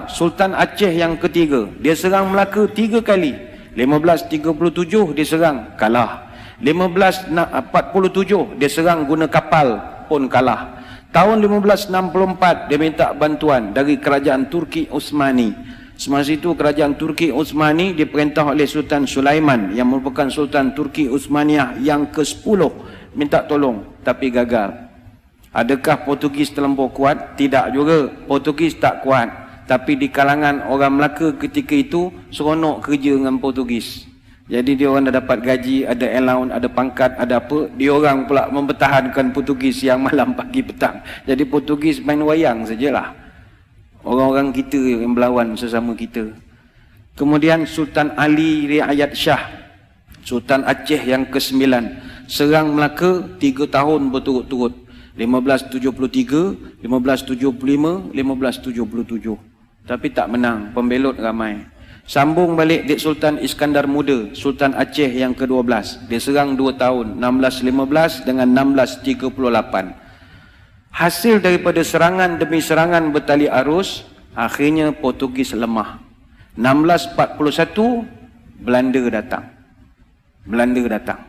Sultan Aceh yang ketiga, dia serang Melaka 3 kali. 1537 dia serang, kalah. 1547 dia serang guna kapal, pun kalah. Tahun 1564 dia minta bantuan dari kerajaan Turki Utsmani. Semasa itu kerajaan Turki Utsmani diperintah oleh Sultan Sulaiman yang merupakan Sultan Turki Utsmaniyah yang ke-10, minta tolong tapi gagal. Adakah Portugis terlampau kuat? Tidak juga, Portugis tak kuat. Tapi di kalangan orang Melaka ketika itu seronok kerja dengan Portugis. Jadi dia orang dah dapat gaji, ada allowance, ada pangkat, ada apa. Dia orang pula mempertahankan Portugis yang malam, pagi, petang. Jadi Portugis main wayang sajalah. Orang-orang kita yang berlawan sesama kita. Kemudian Sultan Ali Riayat Shah, Sultan Aceh yang ke-9, serang Melaka 3 tahun berturut-turut. 1573, 1575, 1577. Tapi tak menang, pembelot ramai. Sambung balik Dik Sultan Iskandar Muda, Sultan Aceh yang ke-12. Dia serang 2 tahun, 1615 dengan 1638. Hasil daripada serangan demi serangan bertali arus, akhirnya Portugis lemah. 1641, Belanda datang. Belanda datang.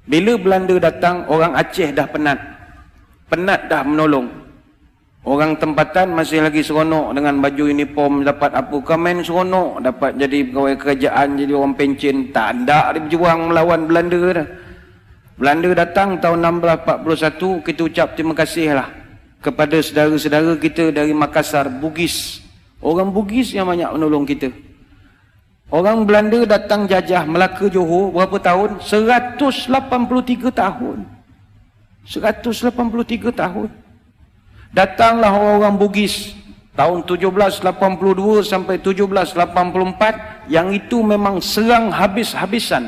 Bila Belanda datang, orang Aceh dah penat. Penat dah menolong. Orang tempatan masih lagi seronok dengan baju uniform, dapat apa, komen seronok, dapat jadi pegawai kerajaan, jadi orang pencen. Tak ada dia berjuang melawan Belanda dah. Belanda datang tahun 1641, kita ucap terima kasih lah kepada saudara-saudara kita dari Makassar, Bugis. Orang Bugis yang banyak menolong kita. Orang Belanda datang jajah Melaka, Johor, berapa tahun? 183 tahun. 183 tahun. Datanglah orang-orang Bugis tahun 1782 sampai 1784, yang itu memang serang habis-habisan.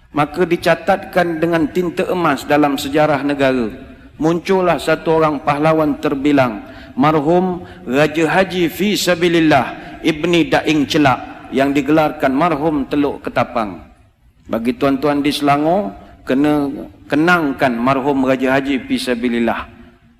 Maka dicatatkan dengan tinta emas dalam sejarah negara. Muncullah satu orang pahlawan terbilang, marhum Raja Haji Fi Sabilillah Ibni Daing Celak, yang digelarkan marhum Teluk Ketapang. Bagi tuan-tuan di Selangor, kena kenangkan marhum Raja Haji Fi Sabilillah.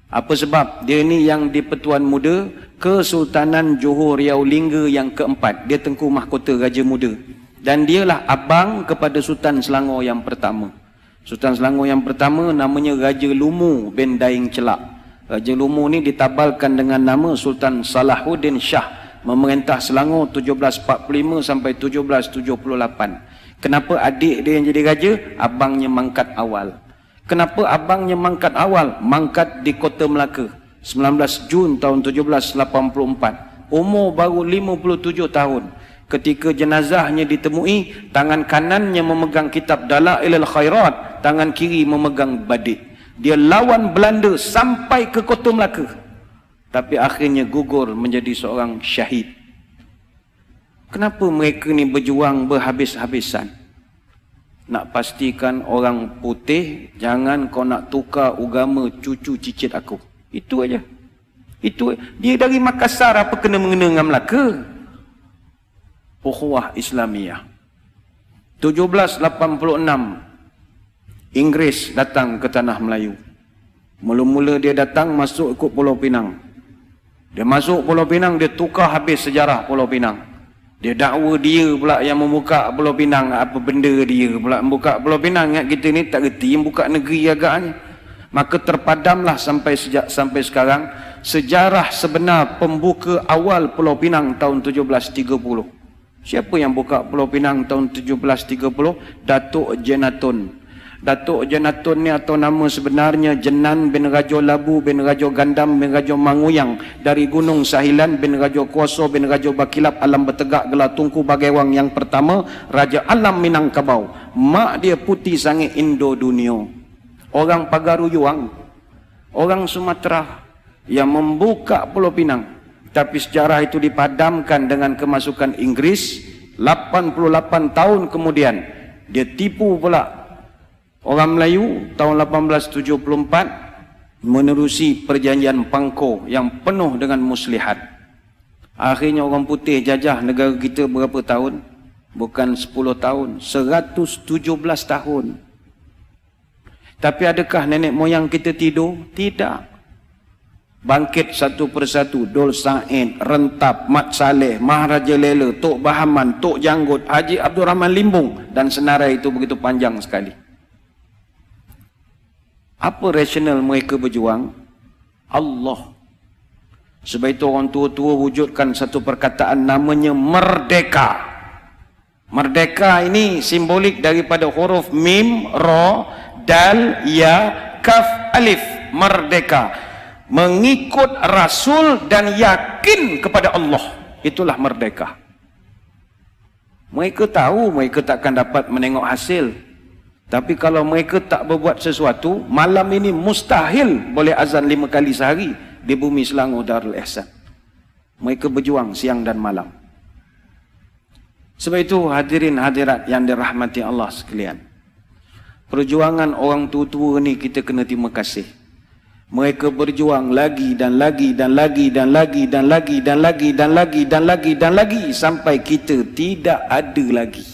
Apa sebab? Dia ni yang di Pertuan Muda Kesultanan Johor Riau Lingga yang ke-4. Dia Tengku Mahkota Raja Muda. Dan dialah abang kepada Sultan Selangor yang pertama. Sultan Selangor yang pertama namanya Raja Lumu bin Daing Celak. Raja Lumu ni ditabalkan dengan nama Sultan Salahuddin Shah, memerintah Selangor 1745 sampai 1778. Kenapa adik dia yang jadi raja? Abangnya mangkat awal. Kenapa abangnya mangkat awal? Mangkat di Kota Melaka 19 Jun tahun 1784. Umur baru 57 tahun. Ketika jenazahnya ditemui, tangan kanannya memegang kitab Dalailul Khairat, tangan kiri memegang badik. Dia lawan Belanda sampai ke Kota Melaka. Tapi akhirnya gugur menjadi seorang syahid. Kenapa mereka ni berjuang berhabis-habisan? Nak pastikan orang putih, jangan kau nak tukar agama cucu cicit aku. Itu aja. Itu dia dari Makassar, apa kena mengena dengan Melaka? Ukhuwah Islamiyah. 1786 Inggris datang ke tanah Melayu. Mula-mula dia datang masuk ikut Pulau Pinang. Dia masuk Pulau Pinang, dia tukar habis sejarah Pulau Pinang. Dia dakwa dia pula yang membuka Pulau Pinang. Apa benda dia pula membuka Pulau Pinang? Ingat kita ni tak reti yang buka negeri agaknya. Maka terpadamlah sampai sekarang sejarah sebenar pembuka awal Pulau Pinang tahun 1730. Siapa yang buka Pulau Pinang tahun 1730? Datuk Jenatun. Datuk Jenatun ni atau nama sebenarnya Jenan bin Rajo Labu bin Rajo Gandam bin Rajo Manguyang, dari Gunung Sahilan bin Rajo Kuoso bin Rajo Bakilap Alam Bertegak Gelar Tunku Bagaiwang yang pertama, Raja Alam Minangkabau. Mak dia putih sangat Indo Dunia. Orang Pagaruyuang, orang Sumatera yang membuka Pulau Pinang. Tapi sejarah itu dipadamkan dengan kemasukan Inggris. 88 tahun kemudian dia tipu pula orang Melayu tahun 1874 menerusi perjanjian Pangko yang penuh dengan muslihat. Akhirnya orang putih jajah negara kita berapa tahun? Bukan 10 tahun, 117 tahun. Tapi adakah nenek moyang kita tidur? Tidak. Bangkit satu persatu, Dol Said, Rentap, Mat Saleh, Maharaja Lela, Tok Bahaman, Tok Janggut, Haji Abdul Rahman Limbung, dan senarai itu begitu panjang sekali. Apa rasional mereka berjuang? Allah. Sebab itu orang tua-tua wujudkan satu perkataan namanya merdeka. Merdeka ini simbolik daripada huruf mim, ra, dal, ya, kaf, alif. Merdeka. Mengikut Rasul dan yakin kepada Allah. Itulah merdeka. Mereka tahu mereka takkan dapat menengok hasil. Tapi kalau mereka tak berbuat sesuatu, malam ini mustahil boleh azan 5 kali sehari di bumi Selangor Darul Ihsan. Mereka berjuang siang dan malam. Sebab itu hadirin hadirat yang dirahmati Allah sekalian, perjuangan orang tua-tua ni kita kena terima kasih. Mereka berjuang lagi dan lagi dan lagi dan lagi dan lagi dan lagi dan lagi dan lagi dan lagi sampai kita tidak ada lagi.